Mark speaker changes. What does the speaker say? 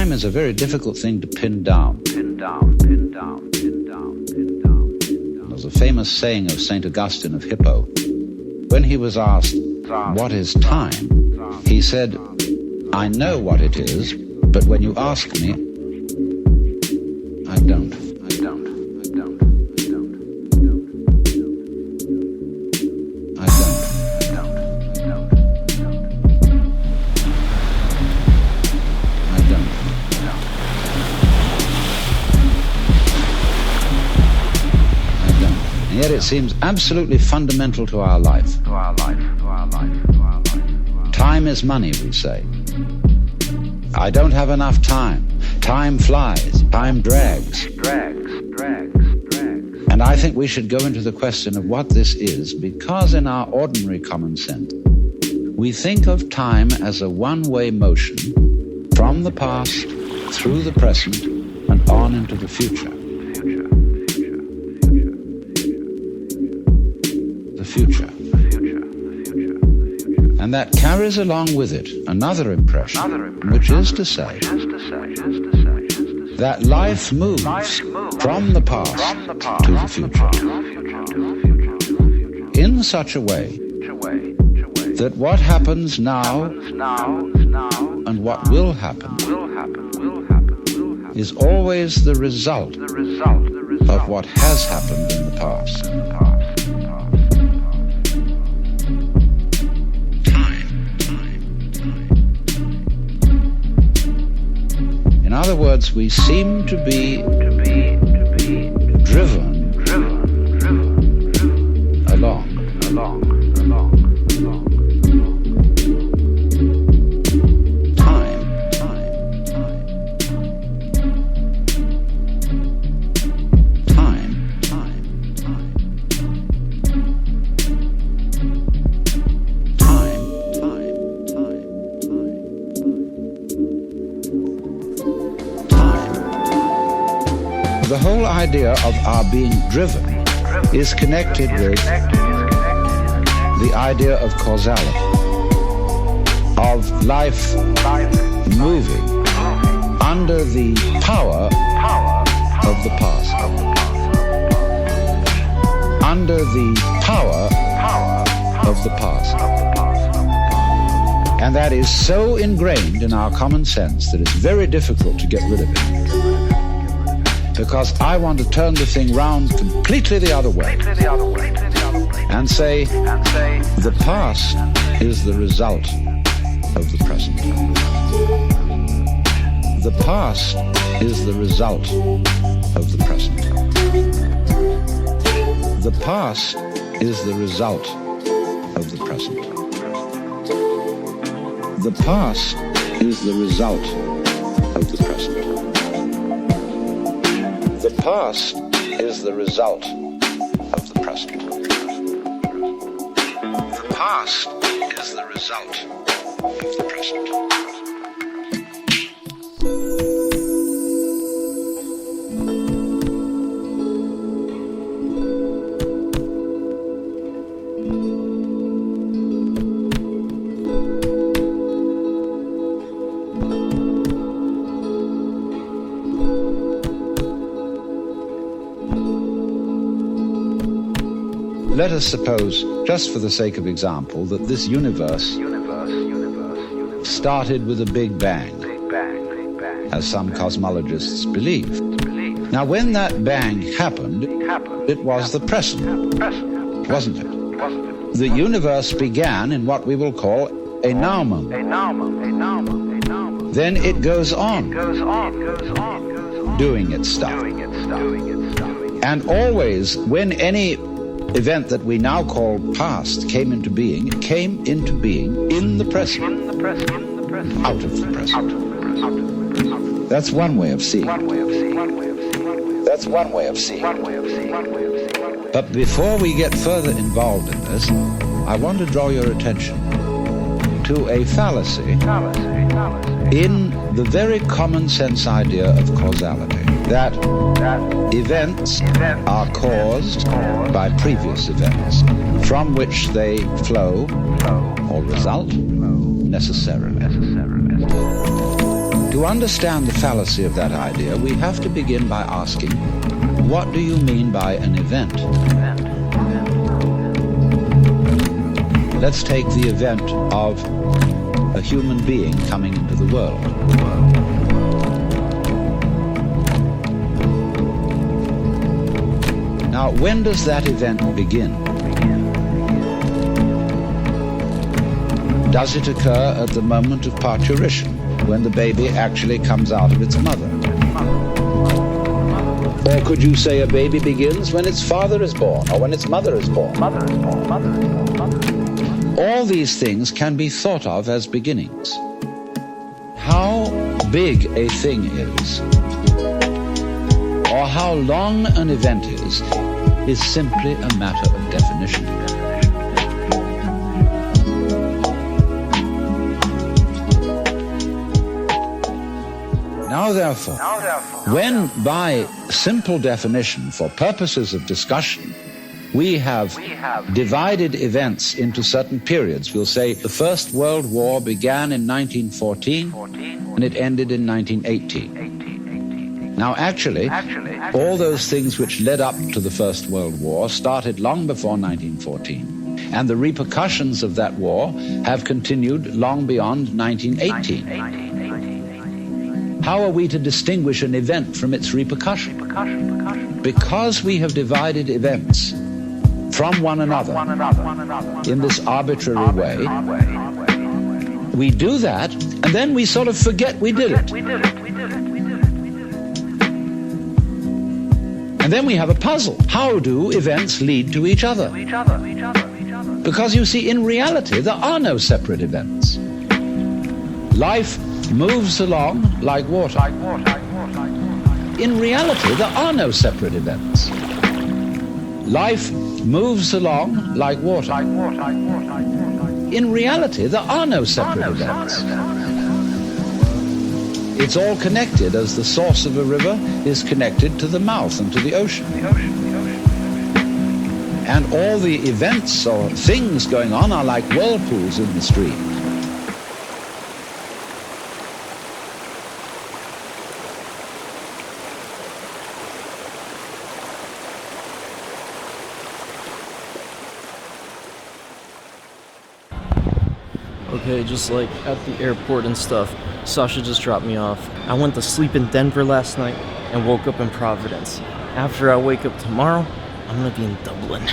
Speaker 1: time is a very difficult thing to pin down. There's a famous saying of St. Augustine of Hippo. When he was asked, "What is time?" he said, "I know what it is, but when you ask me, I don't. Yet it seems absolutely fundamental to our life. Time is money, we say. I don't have enough time. Time flies. Time drags. And I think we should go into the question of what this is, because in our ordinary common sense, we think of time as a one-way motion from the past through the present and on into the future. Future. And that carries along with it another impression, which is to say that life moves from the past to the future in such a way that what happens now and what will happen is always the result of what has happened in the past. In other words, we seem to be driven along. Time. The whole idea of our being driven is connected with the idea of causality, of life moving under the power of the past, under the power of the past. And that is so ingrained in our common sense that it's very difficult to get rid of it. Because I want to turn the thing round completely the other way and say the past is the result of the present. The past is the result of the present. The past is the result of the present. The past is the result of the present. The past is the result of the present. The past is the result of the present. Let us suppose, just for the sake of example, that this universe started with a big bang, as some cosmologists believe. Now, when that bang happened, it was the present, wasn't it? The universe began in what we will call a noumen. Then it goes on, doing its stuff. And always, when any event that we now call past came into being, it came into being in the present, out of the present. That's one way of seeing it. That's one way of seeing it. But before we get further involved in this, I want to draw your attention to a fallacy in the very common sense idea of causality, that events are caused by previous events, from which they flow or result necessarily. To understand the fallacy of that idea, we have to begin by asking, what do you mean by an event? Let's take the event of a human being coming into the world. Now, when does that event begin? Does it occur at the moment of parturition, when the baby actually comes out of its mother? Or could you say a baby begins when its father is born, or when its mother is born? All these things can be thought of as beginnings. How big a thing is, or how long an event is simply a matter of definition. Now therefore, when by simple definition, for purposes of discussion, we have divided events into certain periods, we'll say the First World War began in 1914 and it ended in 1918. Now actually, all those things which led up to the First World War started long before 1914, and the repercussions of that war have continued long beyond 1918. How are we to distinguish an event from its repercussion? Because we have divided events from one another in this arbitrary way, we do that, and then we sort of forget we did it. And then we have a puzzle. How do events lead to each other? Because you see, in reality, there are no separate events. Life moves along like water. In reality, there are no separate events. Life moves along like water. In reality, there are no separate events. It's all connected, as the source of a river is connected to the mouth and to the ocean. And all the events or things going on are like whirlpools in the stream.
Speaker 2: Okay, just like at the airport and stuff, Sasha just dropped me off. I went to sleep in Denver last night and woke up in Providence. After I wake up tomorrow, I'm gonna be in Dublin.